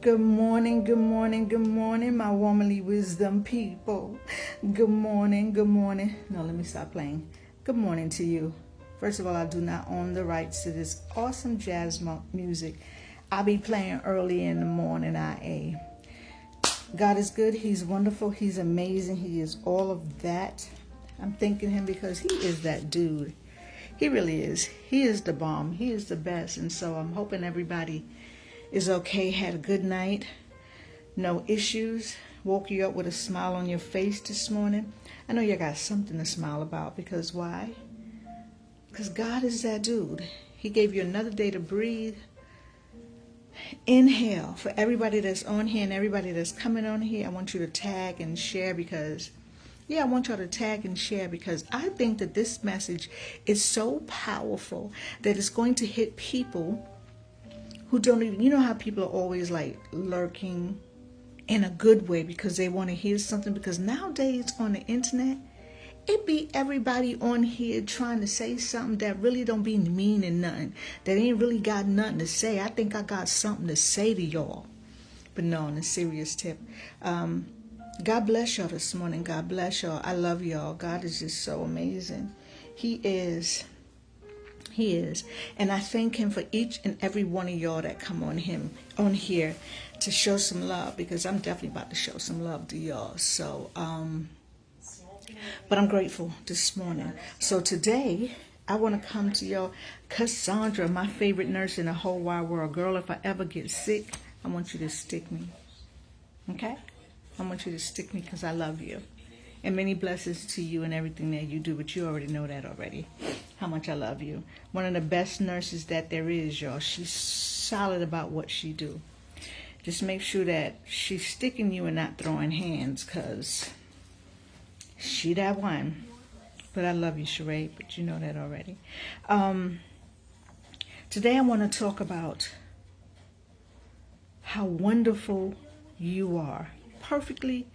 Good morning, good morning, good morning, my womanly wisdom people. Good morning, good morning. No, let me stop playing. Good morning to you. First of all, I do not own the rights to this awesome jazz music. I'll be playing early in the morning, IA. God is good, He's wonderful, He's amazing, He is all of that. I'm thanking Him because He is that dude. He really is. He is the bomb. He is the best. And so I'm hoping everybody is okay, had a good night, no issues, woke you up with a smile on your face this morning. I know you got something to smile about because why? Because God is that dude. He gave you another day to breathe. Inhale. For everybody that's on here and everybody that's coming on here, I want you to tag and share because, I want y'all to tag and share because I think that this message is so powerful that it's going to hit people who don't even, you know how people are always like lurking in a good way because they want to hear something, because nowadays on the internet, it be everybody on here trying to say something that really don't be meaning nothing, that ain't really got nothing to say. I think I got something to say to y'all. But no, on a serious tip, God bless y'all this morning. God bless y'all. I love y'all. God is just so amazing. He is. He is. And I thank Him for each and every one of y'all that come on here to show some love, because I'm definitely about to show some love to y'all. So, but I'm grateful this morning. So today, I want to come to y'all. Cassandra, my favorite nurse in the whole wide world. Girl, if I ever get sick, I want you to stick me. Okay? I want you to stick me because I love you. And many blessings to you and everything that you do, but you already know that already, how much I love you. One of the best nurses that there is, y'all. She's solid about what she do. Just make sure that she's sticking you and not throwing hands, because she that one. But I love you, Sheree, but you know that already. Today I want to talk about how wonderful you are. Perfectly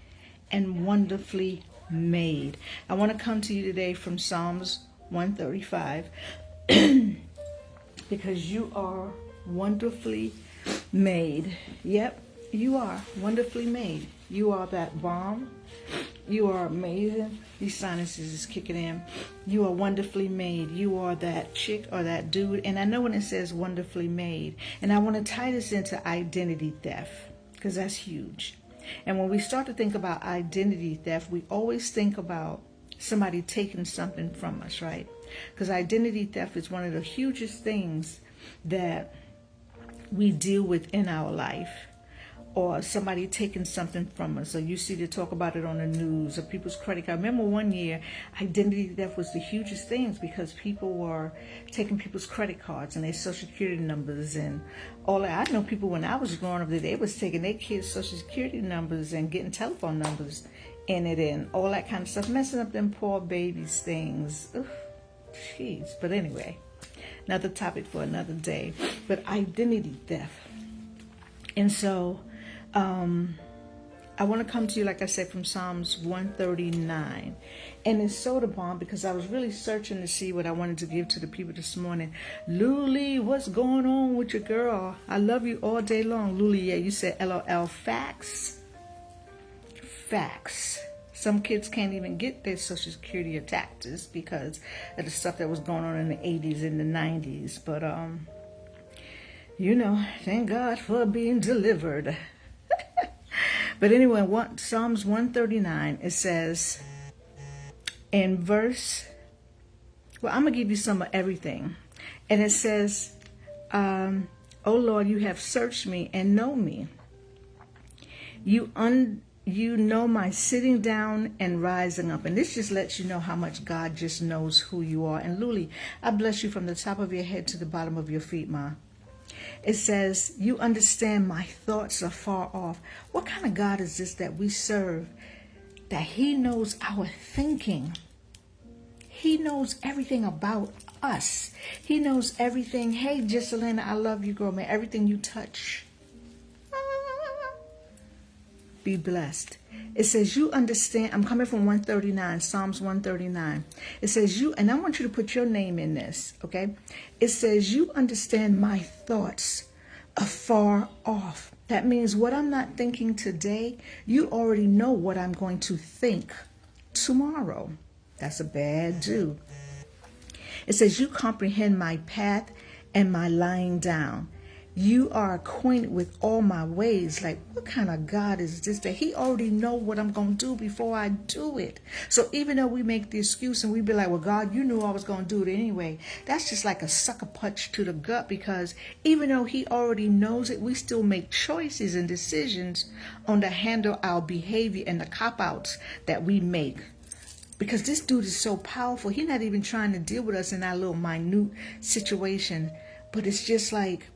and wonderfully made. I want to come to you today from Psalms 135 because you are wonderfully made. Yep, you are wonderfully made. You are that bomb. You are amazing. These sinuses is kicking in. You are wonderfully made. You are that chick or that dude. And I know when it says wonderfully made, and I want to tie this into identity theft because that's huge. And when we start to think about identity theft, we always think about somebody taking something from us, right? Because identity theft is one of the hugest things that we deal with in our life, or somebody taking something from us. So you see they talk about it on the news, or people's credit card. Remember one year, identity theft was the hugest things because people were taking people's credit cards and their social security numbers and all that. I know people when I was growing up that they was taking their kids' social security numbers and getting telephone numbers in it and all that kind of stuff, messing up them poor babies' things. Ugh, jeez. But anyway, another topic for another day. But identity theft. And so I want to come to you, like I said, from Psalms 139. And it's so the bomb because I was really searching to see what I wanted to give to the people this morning. Luli, what's going on with your girl? I love you all day long. Luli, yeah, you said LOL. Facts. Facts. Some kids can't even get their Social Security or taxes because of the stuff that was going on in the 80s and the 90s. But, thank God for being delivered. But anyway, Psalms 139, it says in verse, I'm going to give you some of everything. And it says, O Lord, you have searched me and know me. You know my sitting down and rising up. And this just lets you know how much God just knows who you are. And Luli, I bless you from the top of your head to the bottom of your feet, Ma. It says, you understand my thoughts are far off. What kind of God is this that we serve, that He knows our thinking? He knows everything about us. He knows everything. Hey, Gisselina, I love you, girl, man. Everything you touch. Be blessed. It says, you understand. I'm coming from 139, Psalms 139. It says, and I want you to put your name in this, okay? It says, you understand my thoughts afar off. That means what I'm not thinking today, you already know what I'm going to think tomorrow. That's a bad do. It says, you comprehend my path and my lying down. You are acquainted with all my ways. Like, what kind of God is this that he already know what I'm going to do before I do it? So even though we make the excuse and we be like, well, God, you knew I was going to do it anyway. That's just like a sucker punch to the gut, because even though he already knows it, we still make choices and decisions on to handle our behavior and the cop-outs that we make. Because this dude is so powerful. He's not even trying to deal with us in our little minute situation. But it's just like,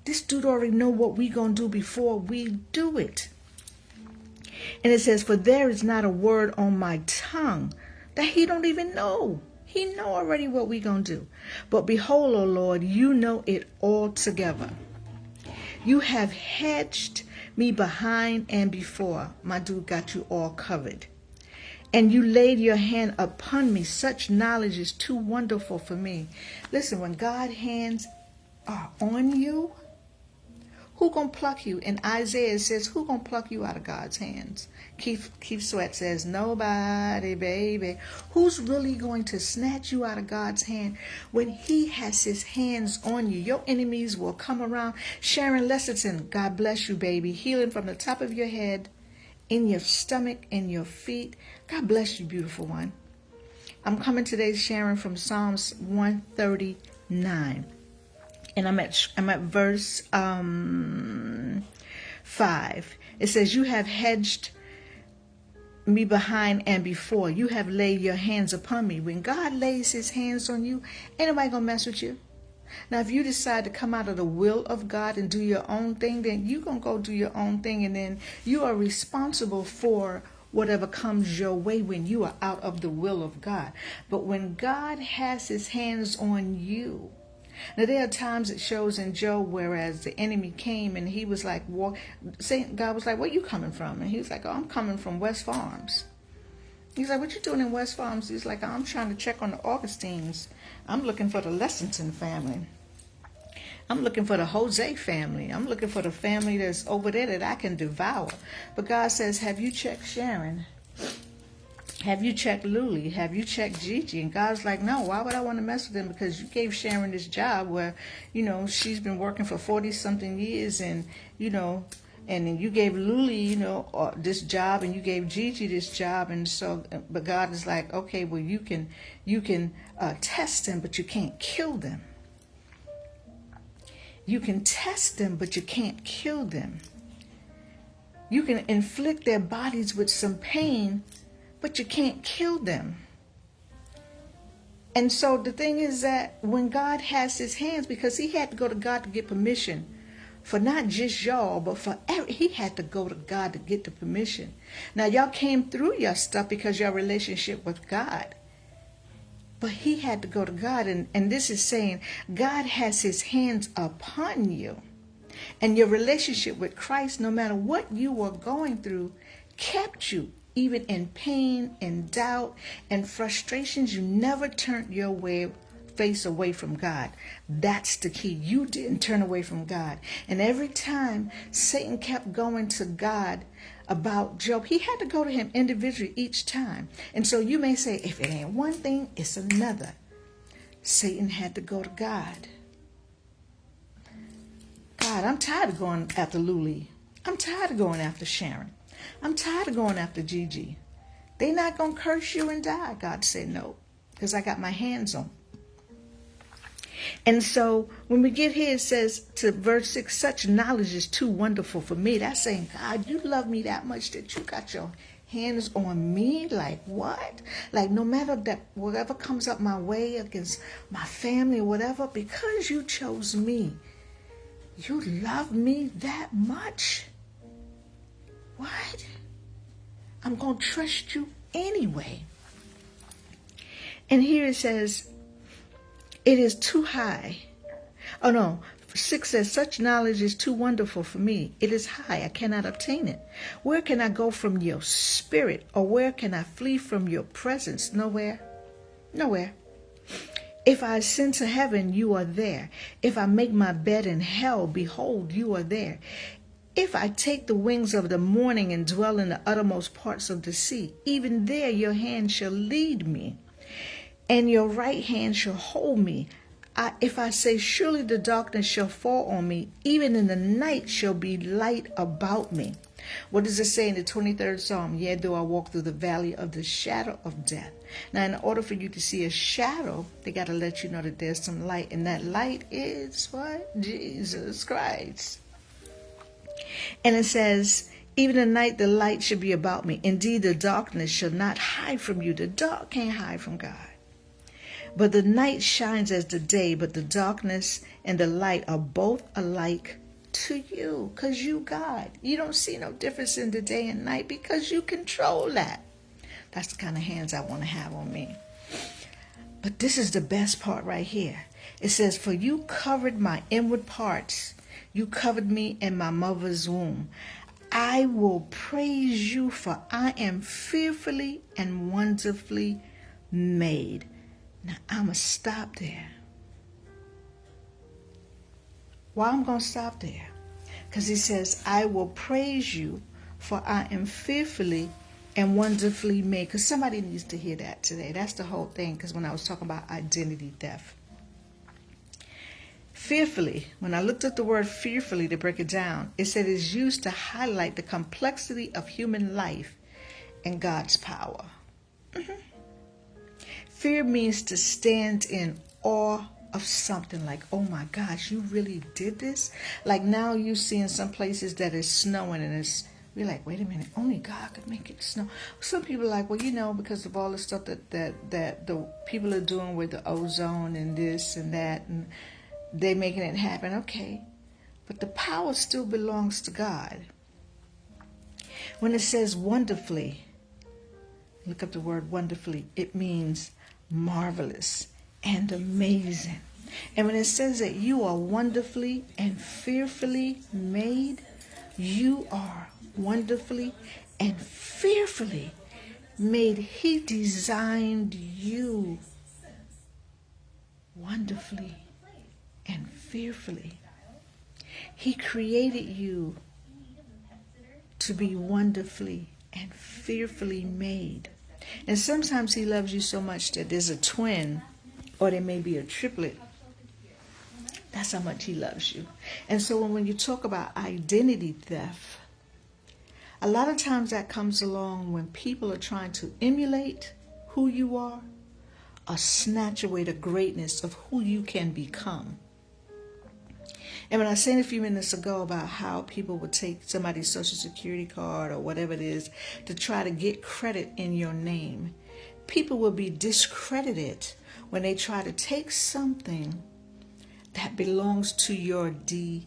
this dude already know what we gonna do before we do it. And it says, for there is not a word on my tongue that he don't even know. He know already what we gonna do. But behold, O Lord, you know it all together. You have hedged me behind and before. My dude got you all covered. And you laid your hand upon me. Such knowledge is too wonderful for me. Listen, when God's hands are on you, who gonna pluck you? In Isaiah it says, who gonna pluck you out of God's hands? Keith Sweat says, nobody, baby. Who's really going to snatch you out of God's hand when he has his hands on you? Your enemies will come around. Sharon Lesserton, God bless you, baby. Healing from the top of your head, in your stomach, in your feet. God bless you, beautiful one. I'm coming today, Sharon, from Psalms 139. And I'm at verse 5. It says, you have hedged me behind and before. You have laid your hands upon me. When God lays his hands on you, ain't nobody gonna mess with you. Now, if you decide to come out of the will of God and do your own thing, then you're gonna go do your own thing, and then you are responsible for whatever comes your way when you are out of the will of God. But when God has his hands on you, now there are times it shows in Job, whereas the enemy came and he was like, God was like, where you coming from? And he was like, oh, I'm coming from West Farms. He's like, what you doing in West Farms? He's like, I'm trying to check on the Augustines. I'm looking for the Lessington family. I'm looking for the Jose family. I'm looking for the family that's over there that I can devour. But God says, have you checked Sharon? Have you checked Luli? Have you checked Gigi? And God's like, no, why would I want to mess with them? Because you gave Sharon this job where, she's been working for 40-something years, and, and then you gave Luli, this job, and you gave Gigi this job. And so, but God is like, okay, well, you can test them, but you can't kill them. You can test them, but you can't kill them. You can inflict their bodies with some pain, but you can't kill them. And so the thing is that when God has his hands, because he had to go to God to get permission for not just y'all, but for he had to go to God to get the permission. Now, y'all came through your stuff because your relationship with God. But he had to go to God. And this is saying God has his hands upon you. And your relationship with Christ, no matter what you were going through, kept you. Even in pain and doubt and frustrations, you never turned your face away from God. That's the key. You didn't turn away from God. And every time Satan kept going to God about Job, he had to go to him individually each time. And so you may say, if it ain't one thing, it's another. Satan had to go to God. God, I'm tired of going after Luli. I'm tired of going after Sharon. I'm tired of going after Gigi. They not going to curse you and die. God said no, because I got my hands on. And so when we get here, it says to verse 6, such knowledge is too wonderful for me. That's saying, God, you love me that much that you got your hands on me. Like what? Like no matter that, whatever comes up my way against my family or whatever, because you chose me, you love me that much. What? I'm going to trust you anyway. And here it says, it is too high. Oh no, 6 says, such knowledge is too wonderful for me. It is high. I cannot obtain it. Where can I go from your spirit? Or where can I flee from your presence? Nowhere. Nowhere. If I ascend to heaven, you are there. If I make my bed in hell, behold, you are there. If I take the wings of the morning and dwell in the uttermost parts of the sea, even there your hand shall lead me, and your right hand shall hold me. If I say, surely the darkness shall fall on me, even in the night shall be light about me. What does it say in the 23rd Psalm? Yea, though I walk through the valley of the shadow of death. Now, in order for you to see a shadow, they got to let you know that there's some light. And that light is what? Jesus Christ. And it says, even at night the light should be about me. Indeed, the darkness shall not hide from you. The dark can't hide from God. But the night shines as the day, but the darkness and the light are both alike to you, because you God. You don't see no difference in the day and night because you control that. That's the kind of hands I want to have on me. But this is the best part right here. It says, for you covered my inward parts. You covered me in my mother's womb. I will praise you, for I am fearfully and wonderfully made. Now, I'm going to stop there. Why I'm going to stop there? Because he says, I will praise you, for I am fearfully and wonderfully made. Because somebody needs to hear that today. That's the whole thing. Because when I was talking about identity theft. Fearfully, when I looked at the word fearfully to break it down, it said it's used to highlight the complexity of human life and God's power. Fear means to stand in awe of something, like, oh my gosh, you really did this? Like now you see in some places that it's snowing and we're like, wait a minute, only God could make it snow. Some people are like, well, because of all the stuff that the people are doing with the ozone and this and that, and they're making it happen. Okay, but the power still belongs to God. When it says wonderfully, look up the word wonderfully, it means marvelous and amazing. And when it says that you are wonderfully and fearfully made, you are wonderfully and fearfully made. He designed you wonderfully and fearfully. He created you to be wonderfully and fearfully made. And sometimes he loves you so much that there's a twin, or there may be a triplet. That's how much he loves you. And so when you talk about identity theft, a lot of times that comes along when people are trying to emulate who you are or snatch away the greatness of who you can become. And when I said a few minutes ago about how people would take somebody's social security card or whatever it is to try to get credit in your name, people will be discredited when they try to take something that belongs to your DNA.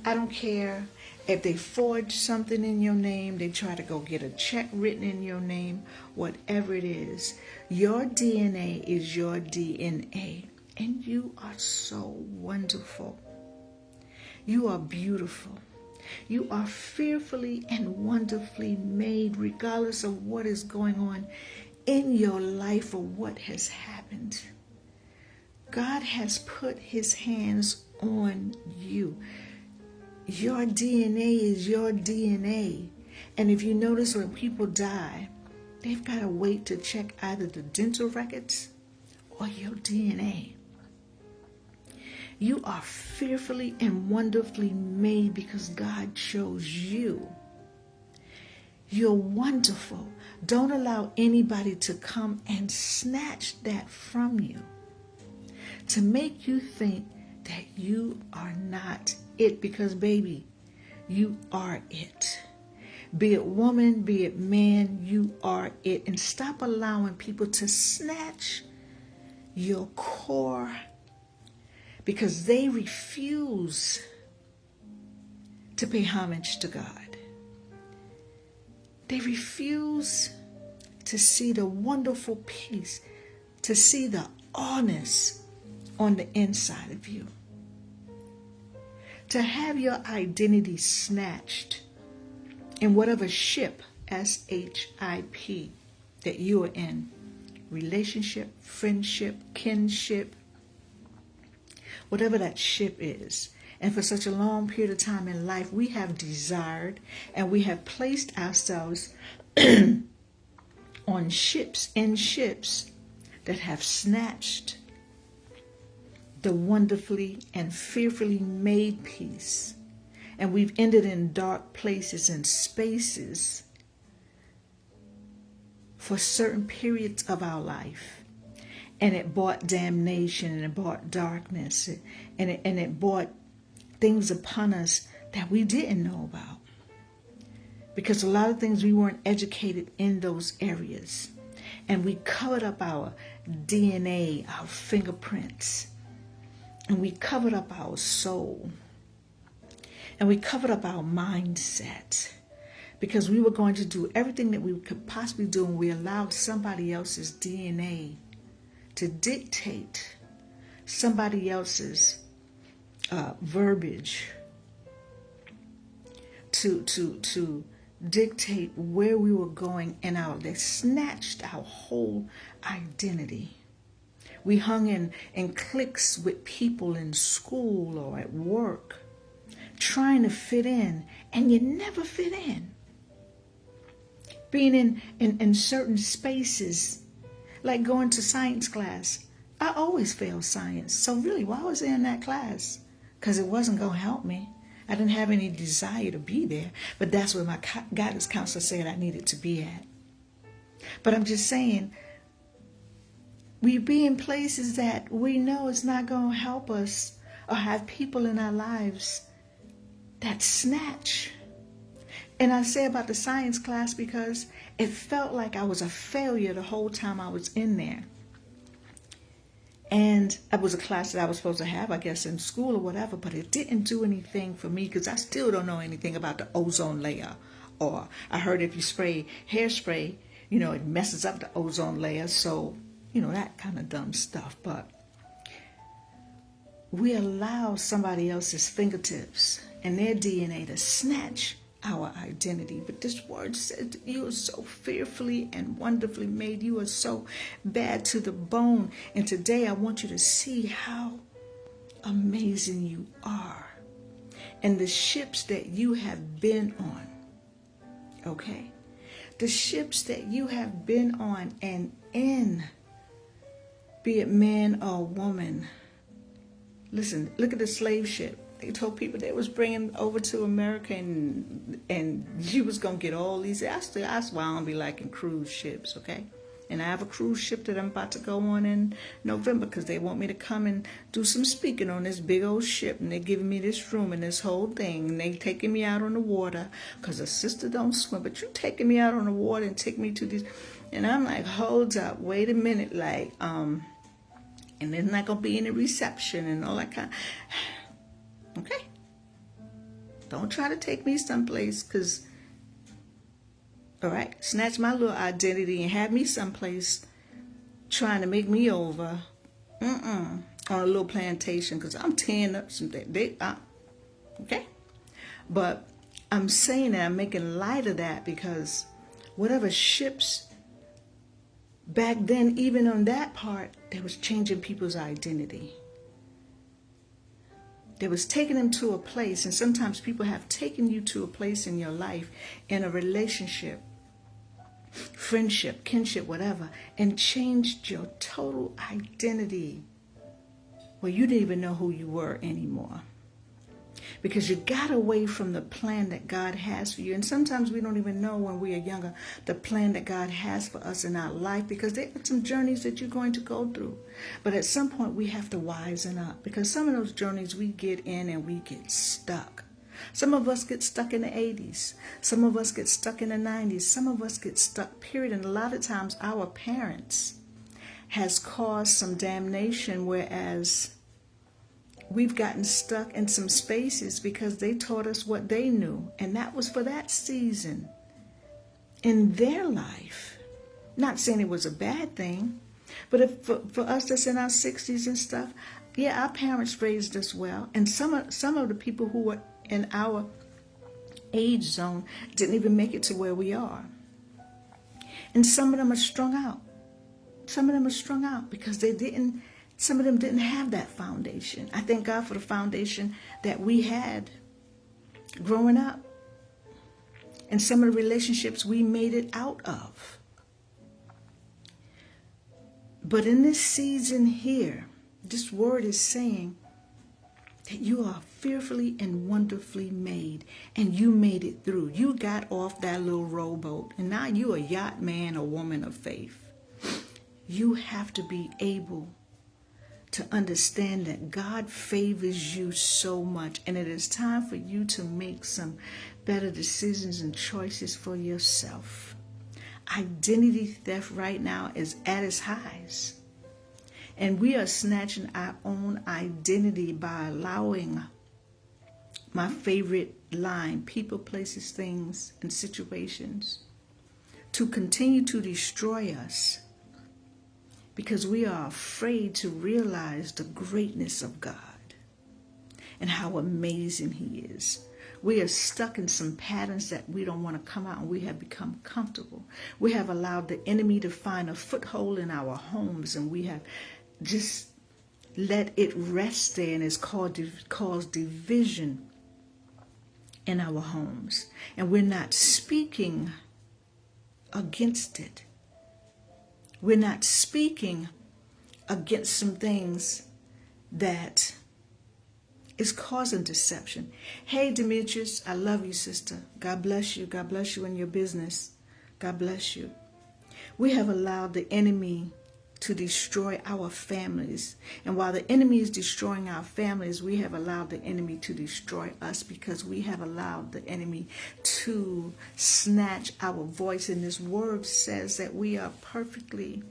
I don't care if they forge something in your name, they try to go get a check written in your name, whatever it is. Your DNA is your DNA. And you are so wonderful. You are beautiful. You are fearfully and wonderfully made, regardless of what is going on in your life or what has happened. God has put his hands on you. Your DNA is your DNA. And if you notice when people die, they've got to wait to check either the dental records or your DNA. You are fearfully and wonderfully made because God chose you. You're wonderful. Don't allow anybody to come and snatch that from you, to make you think that you are not it, because baby, you are it. Be it woman, be it man, you are it. And stop allowing people to snatch your core, because they refuse to pay homage to God. They refuse to see the wonderful peace, to see the honest on the inside of you. To have your identity snatched in whatever ship, SHIP, that you are in relationship, friendship, kinship, whatever that ship is. And for such a long period of time in life, we have desired and we have placed ourselves on ships, in ships that have snatched the wonderfully and fearfully made peace. And we've ended in dark places and spaces for certain periods of our life. And it brought damnation, and it brought darkness, and it brought things upon us that we didn't know about. Because a lot of things we weren't educated in those areas. And we covered up our DNA, our fingerprints. And we covered up our soul. And we covered up our mindset. Because we were going to do everything that we could possibly do, and we allowed somebody else's DNA to dictate somebody else's verbiage to dictate where we were going, and they snatched our whole identity. We hung in cliques with people in school or at work, trying to fit in, and you never fit in. Being in certain spaces, like going to science class. I always failed science. So really, why was I in that class? Because it wasn't going to help me. I didn't have any desire to be there. But that's where my guidance counselor said I needed to be at. But I'm just saying, we be in places that we know it's not going to help us, or have people in our lives that snatch. And I say about the science class because it felt like I was a failure the whole time I was in there. And it was a class that I was supposed to have, I guess, in school or whatever, but it didn't do anything for me because I still don't know anything about the ozone layer. Or I heard if you spray hairspray, it messes up the ozone layer. So, that kind of dumb stuff. But we allow somebody else's fingertips and their DNA to snatch our identity. But this word said you are so fearfully and wonderfully made. You are so bad to the bone. And today I want you to see how amazing you are and the ships that you have been on. Okay? The ships that you have been on and in, be it man or woman. Listen, look at the slave ship. They told people they was bringing over to America, and you was going to get all these. That's why I don't be liking cruise ships, okay? And I have a cruise ship that I'm about to go on in November because they want me to come and do some speaking on this big old ship. And they're giving me this room and this whole thing. And they taking me out on the water because a sister don't swim. But you taking me out on the water and take me to these. And I'm like, hold up, wait a minute. And there's not going to be any reception and all that kind of. Okay? Don't try to take me someplace because, all right, snatch my little identity and have me someplace trying to make me over on a little plantation because I'm tearing up some things. Okay? But I'm saying that, I'm making light of that because whatever ships back then, even on that part, they was changing people's identity. They was taking them to a place, and sometimes people have taken you to a place in your life, in a relationship, friendship, kinship, whatever, and changed your total identity where you didn't even know who you were anymore. Because you got away from the plan that God has for you. And sometimes we don't even know when we are younger the plan that God has for us in our life, because there are some journeys that you're going to go through. But at some point we have to wisen up, because some of those journeys we get in and we get stuck. Some of us get stuck in the 80s. Some of us get stuck in the 90s. Some of us get stuck, period. And a lot of times our parents has caused some damnation, whereas we've gotten stuck in some spaces because they taught us what they knew. And that was for that season in their life. Not saying it was a bad thing, but if for us that's in our 60s and stuff, yeah, our parents raised us well. And some of the people who were in our age zone didn't even make it to where we are. And some of them are strung out. Some of them are strung out because some of them didn't have that foundation. I thank God for the foundation that we had growing up. And some of the relationships we made it out of. But in this season here, this word is saying that you are fearfully and wonderfully made, and you made it through. You got off that little rowboat, and now you're a yacht man or woman of faith. You have to be able to understand that God favors you so much, and it is time for you to make some better decisions and choices for yourself. Identity theft right now is at its highs, and we are snatching our own identity by allowing, my favorite line, people, places, things, and situations to continue to destroy us because we are afraid to realize the greatness of God and how amazing He is. We are stuck in some patterns that we don't want to come out, and we have become comfortable. We have allowed the enemy to find a foothold in our homes, and we have just let it rest there, and it's caused division in our homes. And we're not speaking against it. We're not speaking against some things that is causing deception. Hey, Demetrius, I love you, sister. God bless you. God bless you in your business. God bless you. We have allowed the enemy to destroy our families. And while the enemy is destroying our families, we have allowed the enemy to destroy us because we have allowed the enemy to snatch our voice. And this word says that we are perfectly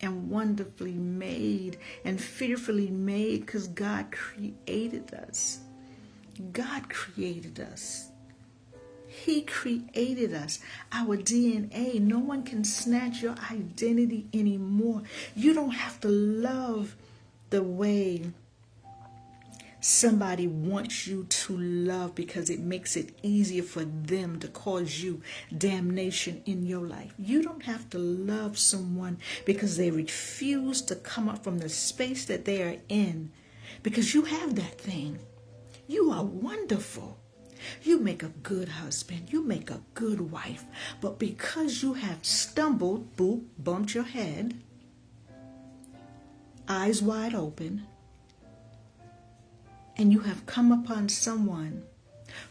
and wonderfully made and fearfully made because God created us. God created us. He created us. Our DNA. No one can snatch your identity anymore. You don't have to love the way somebody wants you to love because it makes it easier for them to cause you damnation in your life. You don't have to love someone because they refuse to come up from the space that they are in, because you have that thing. You are wonderful. You make a good husband. You make a good wife. But because you have stumbled, boop, bumped your head, eyes wide open, and you have come upon someone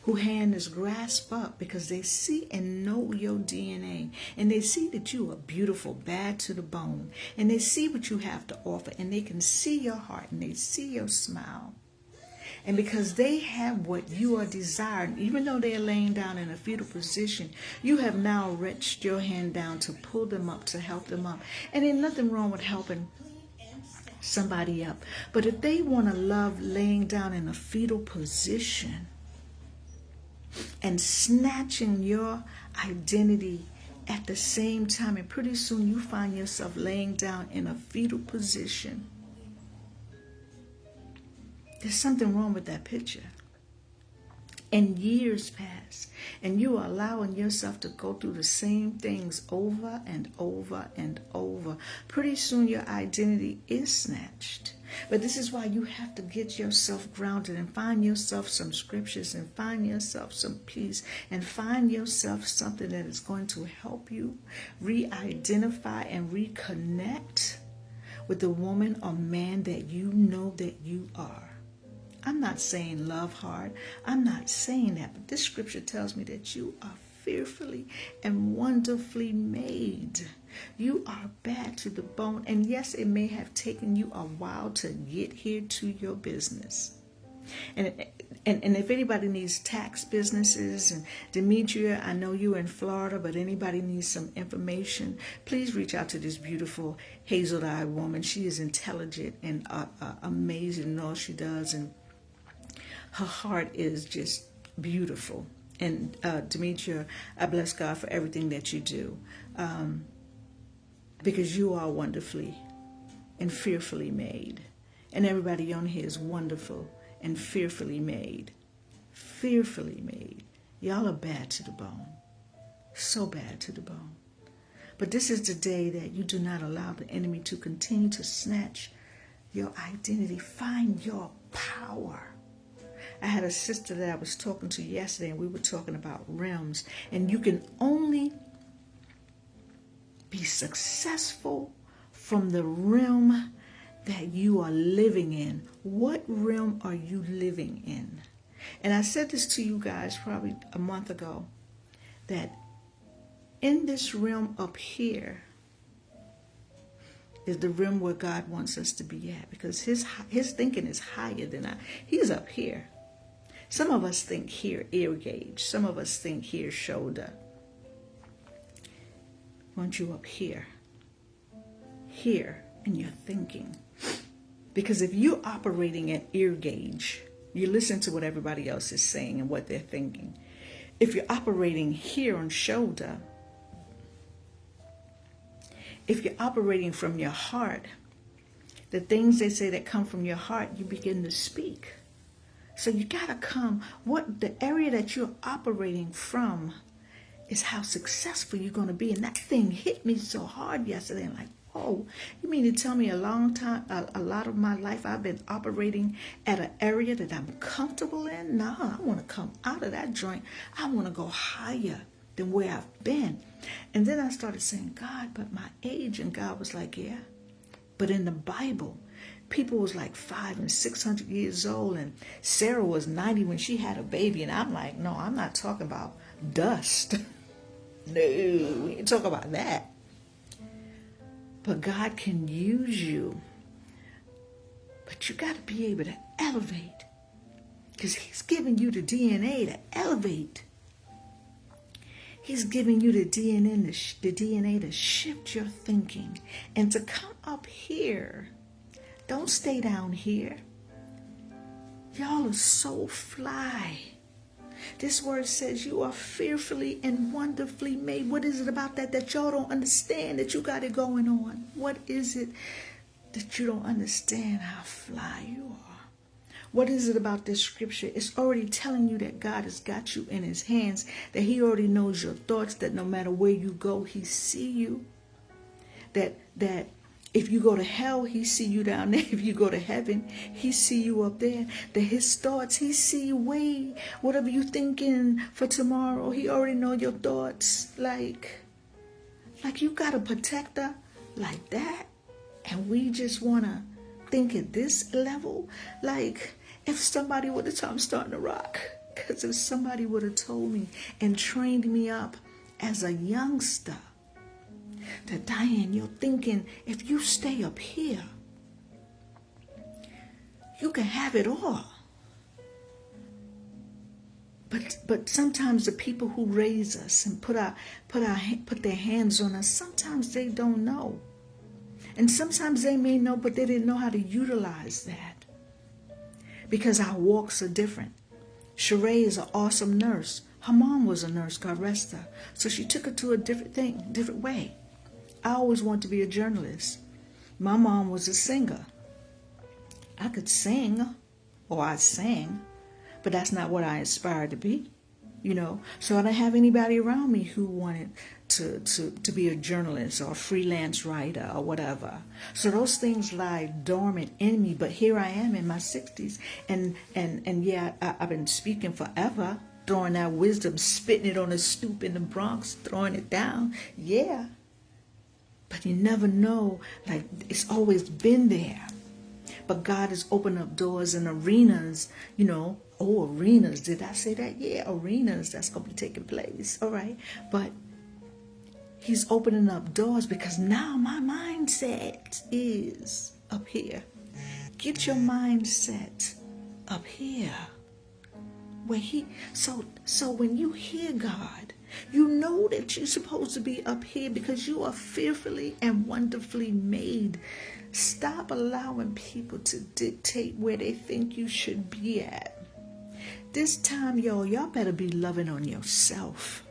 whose hand is grasped up because they see and know your DNA, and they see that you are beautiful, bad to the bone, and they see what you have to offer, and they can see your heart, and they see your smile. And because they have what you are desiring, even though they are laying down in a fetal position, you have now reached your hand down to pull them up, to help them up. And there's nothing wrong with helping somebody up. But if they want to love laying down in a fetal position and snatching your identity at the same time, and pretty soon you find yourself laying down in a fetal position, there's something wrong with that picture. And years pass, and you are allowing yourself to go through the same things over and over and over. Pretty soon your identity is snatched. But this is why you have to get yourself grounded and find yourself some scriptures and find yourself some peace and find yourself something that is going to help you re-identify and reconnect with the woman or man that you know that you are. I'm not saying love hard. I'm not saying that. But this scripture tells me that you are fearfully and wonderfully made. You are bad to the bone. And yes, it may have taken you a while to get here to your business. And if anybody needs tax businesses, and Demetria, I know you're in Florida, but anybody needs some information, please reach out to this beautiful hazel-eyed woman. She is intelligent and amazing in all she does, and her heart is just beautiful. And Demetria, I bless God for everything that you do, because you are wonderfully and fearfully made. And everybody on here is wonderful and fearfully made. Fearfully made. Y'all are bad to the bone. So bad to the bone. But this is the day that you do not allow the enemy to continue to snatch your identity. Find your power. I had a sister that I was talking to yesterday, and we were talking about realms. And you can only be successful from the realm that you are living in. What realm are you living in? And I said this to you guys probably a month ago, that in this realm up here is the realm where God wants us to be at, because his thinking is higher than ours. He's up here. Some of us think here, ear gauge. Some of us think here, shoulder. Want you up here in your thinking. Because if you're operating at ear gauge, you listen to what everybody else is saying and what they're thinking. If you're operating here on shoulder, if you're operating from your heart, the things they say that come from your heart, you begin to speak. So you gotta come, the area that you're operating from is how successful you're gonna be. And that thing hit me so hard yesterday. I'm like, whoa, you mean to tell me a long time, a lot of my life I've been operating at an area that I'm comfortable in? Nah, I wanna come out of that joint. I wanna go higher than where I've been. And then I started saying, God, but my age. And God was like, yeah, but in the Bible, people was like 500 and 600 years old, and Sarah was 90 when she had a baby. And I'm like, no, I'm not talking about dust. No, we ain't talking about that. But God can use you. But you got to be able to elevate, because he's giving you the DNA to elevate. He's giving you the DNA to shift your thinking and to come up here. Don't stay down here. Y'all are so fly. This word says you are fearfully and wonderfully made. What is it about that y'all don't understand, that you got it going on? What is it that you don't understand how fly you are? What is it about this scripture? It's already telling you that God has got you in his hands, that he already knows your thoughts, that no matter where you go, he see you. That if you go to hell, he see you down there. If you go to heaven, he see you up there. That his thoughts, he see you way. Whatever you thinking for tomorrow, he already know your thoughts. Like you got a protector like that. And we just want to think at this level. Like, if somebody would have told me, I'm starting to rock. Because if somebody would have told me and trained me up as a youngster, that Diane, you're thinking, if you stay up here, you can have it all. But sometimes the people who raise us and put their hands on us, sometimes they don't know. And sometimes they may know, but they didn't know how to utilize that. Because our walks are different. Sheree is an awesome nurse. Her mom was a nurse, God rest her. So she took her to a different way. I always wanted to be a journalist. My mom was a singer. I could sing, or I sang, but that's not what I aspired to be, So I didn't have anybody around me who wanted to be a journalist or a freelance writer or whatever. So those things lie dormant in me. But here I am in my 60s, and yeah, I've been speaking forever, throwing that wisdom, spitting it on a stoop in the Bronx, throwing it down. Yeah. But you never know, like, it's always been there. But God has opened up doors and arenas, arenas. Did I say that? Yeah, arenas. That's going to be taking place. All right. But he's opening up doors because now my mindset is up here. Get your mindset up here. So when you hear God, you know that you're supposed to be up here because you are fearfully and wonderfully made. Stop allowing people to dictate where they think you should be at. This time, y'all better be loving on yourself.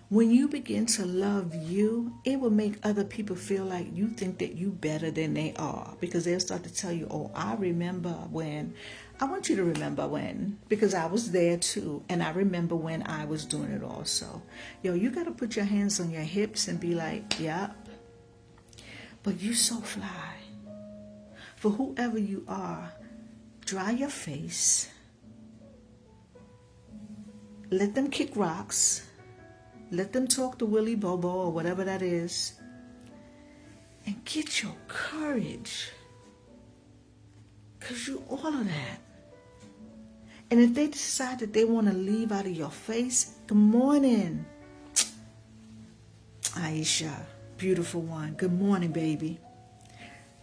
When you begin to love you, it will make other people feel like you think that you better than they are, because they'll start to tell you, oh, I remember when I want you to remember when, because I was there too, and I remember when I was doing it also. Yo, you got to put your hands on your hips and be like, yep, but you so fly. For whoever you are, dry your face. Let them kick rocks. Let them talk to Willie Bobo or whatever that is. And get your courage. Because you all of that. And if they decide that they want to leave out of your face, good morning. Aisha, beautiful one. Good morning, baby.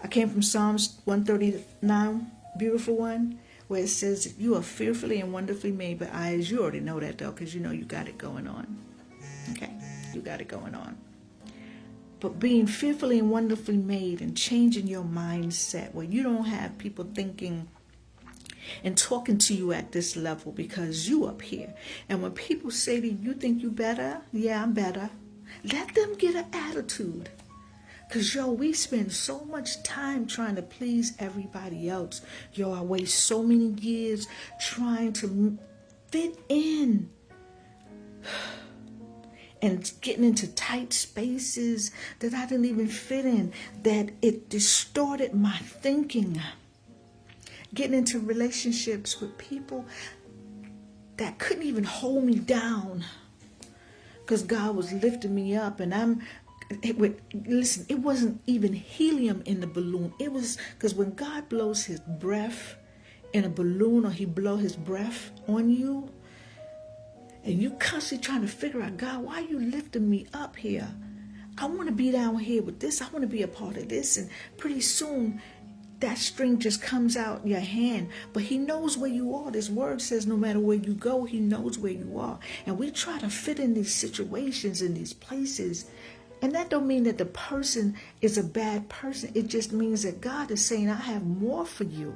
I came from Psalms 139, beautiful one, where it says, you are fearfully and wonderfully made by eyes. You already know that, though, because you know you got it going on. Okay? You got it going on. But being fearfully and wonderfully made and changing your mindset where you don't have people thinking and talking to you at this level because you up here. And when people say to you, you think you better? Yeah, I'm better. Let them get an attitude. Because, yo, we spend so much time trying to please everybody else. Yo, I waste so many years trying to fit in. And getting into tight spaces that I didn't even fit in. That it distorted my thinking. Getting into relationships with people that couldn't even hold me down. Because God was lifting me up and listen, it wasn't even helium in the balloon. It was because when God blows his breath in a balloon or he blow his breath on you and you constantly trying to figure out, God, why are you lifting me up here? I want to be down here with this. I want to be a part of this. And pretty soon that string just comes out your hand. But he knows where you are. This word says no matter where you go, he knows where you are. And we try to fit in these situations, in these places. And that don't mean that the person is a bad person. It just means that God is saying, I have more for you.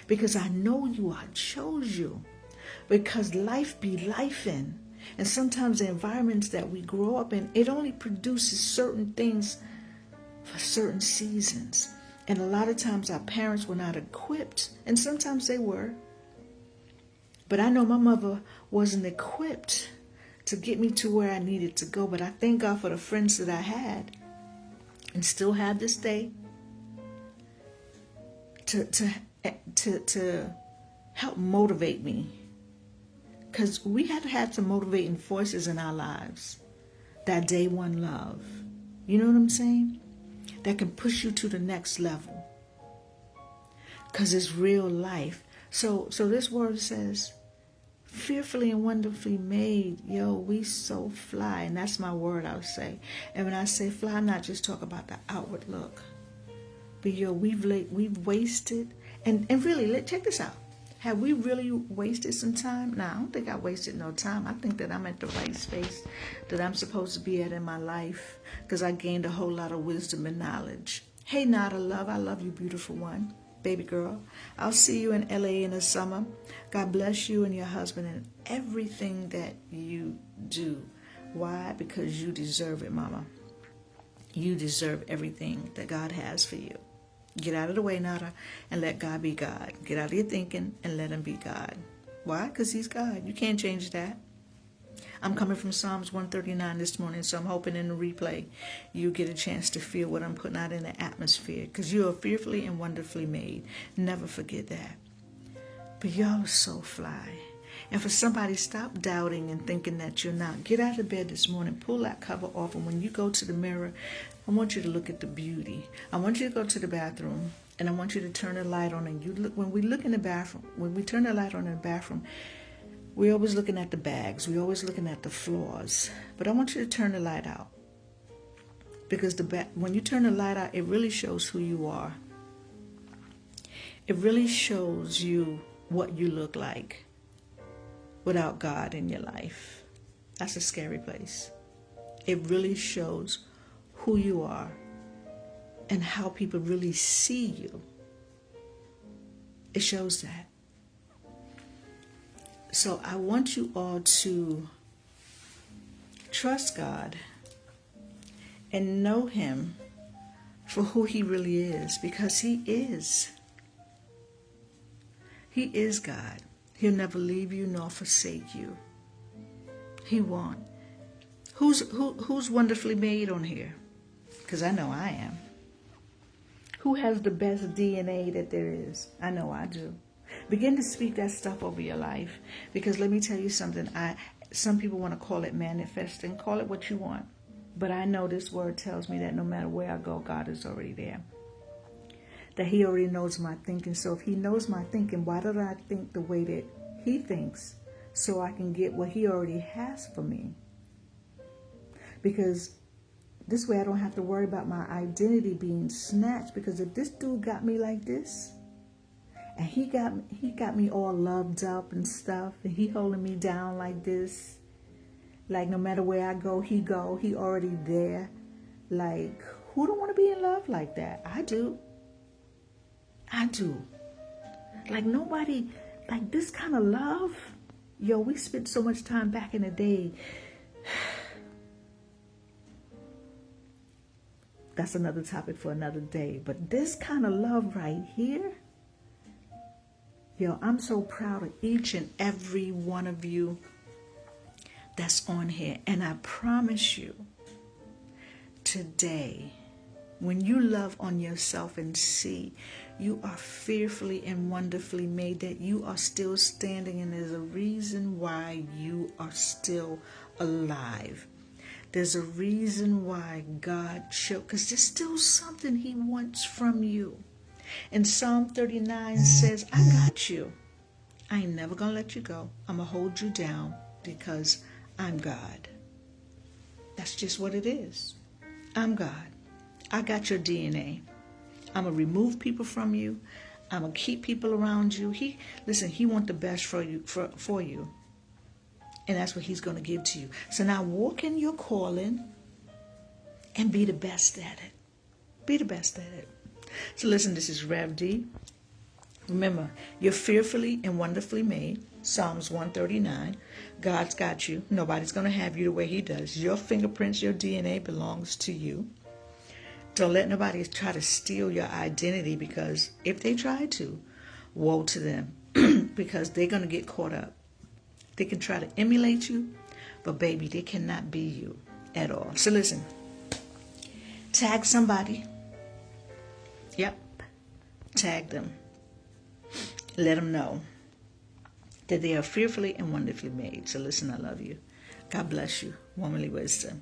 Because I know you, I chose you. Because life be life in. And sometimes the environments that we grow up in, it only produces certain things for certain seasons. And a lot of times our parents were not equipped, and sometimes they were. But I know my mother wasn't equipped to get me to where I needed to go. But I thank God for the friends that I had and still have this day to help motivate me. Because we had some motivating forces in our lives. That day one love. You know what I'm saying? That can push you to the next level. Because it's real life. So this word says, fearfully and wonderfully made. Yo, we so fly. And that's my word, I would say. And when I say fly, I'm not just talking about the outward look. But yo, we've wasted. And really, check this out. Have we really wasted some time? No, I don't think I wasted no time. I think that I'm at the right space that I'm supposed to be at in my life because I gained a whole lot of wisdom and knowledge. Hey, Nada Love, I love you, beautiful one, baby girl. I'll see you in LA in the summer. God bless you and your husband and everything that you do. Why? Because you deserve it, mama. You deserve everything that God has for you. Get out of the way, Nada, and let God be God. Get out of your thinking and let him be God. Why? Because he's God. You can't change that. I'm coming from Psalms 139 this morning, so I'm hoping in the replay you get a chance to feel what I'm putting out in the atmosphere, because you are fearfully and wonderfully made. Never forget that. But y'all are so fly. And for somebody, stop doubting and thinking that you're not. Get out of bed this morning, pull that cover off, and when you go to the mirror, I want you to look at the beauty. I want you to go to the bathroom, and I want you to turn the light on. And you look, when we look in the bathroom, when we turn the light on in the bathroom, we're always looking at the bags. We're always looking at the floors. But I want you to turn the light out. Because when you turn the light out, it really shows who you are. It really shows you what you look like without God in your life. That's a scary place. It really shows who you are and how people really see you. It shows that. So I want you all to trust God and know him for who he really is, because he is. He is God. He'll never leave you nor forsake you. He won't. Who's wonderfully made on here? Because I know I am. Who has the best DNA that there is? I know I do. Begin to speak that stuff over your life. Because let me tell you something. Some people want to call it manifesting. Call it what you want. But I know this word tells me that no matter where I go, God is already there. That he already knows my thinking. So if he knows my thinking, why don't I think the way that he thinks so I can get what he already has for me? Because this way I don't have to worry about my identity being snatched. Because if this dude got me like this, and he got me all loved up and stuff, and he holding me down like this, like no matter where I go, he already there. Like, who don't want to be in love like that? I do. Like nobody, like this kind of love. Yo, we spent so much time back in the day. That's another topic for another day. But this kind of love right here, yo, I'm so proud of each and every one of you that's on here. And I promise you, today, when you love on yourself and see you are fearfully and wonderfully made, that you are still standing, and there's a reason why you are still alive. There's a reason why God chose, because there's still something he wants from you. And Psalm 39 says, I got you. I ain't never going to let you go. I'm going to hold you down because I'm God. That's just what it is. I'm God. I got your DNA. I'm going to remove people from you. I'm going to keep people around you. He wants the best for you. And that's what he's going to give to you. So now walk in your calling and be the best at it. Be the best at it. So listen, this is Rev D. Remember, you're fearfully and wonderfully made. Psalms 139. God's got you. Nobody's going to have you the way he does. Your fingerprints, your DNA belongs to you. Don't let nobody try to steal your identity, because if they try to, woe to them, because they're going to get caught up. They can try to emulate you, but baby, they cannot be you at all. So listen, tag somebody. Yep, tag them. Let them know that they are fearfully and wonderfully made. So listen, I love you. God bless you. Womanly wisdom.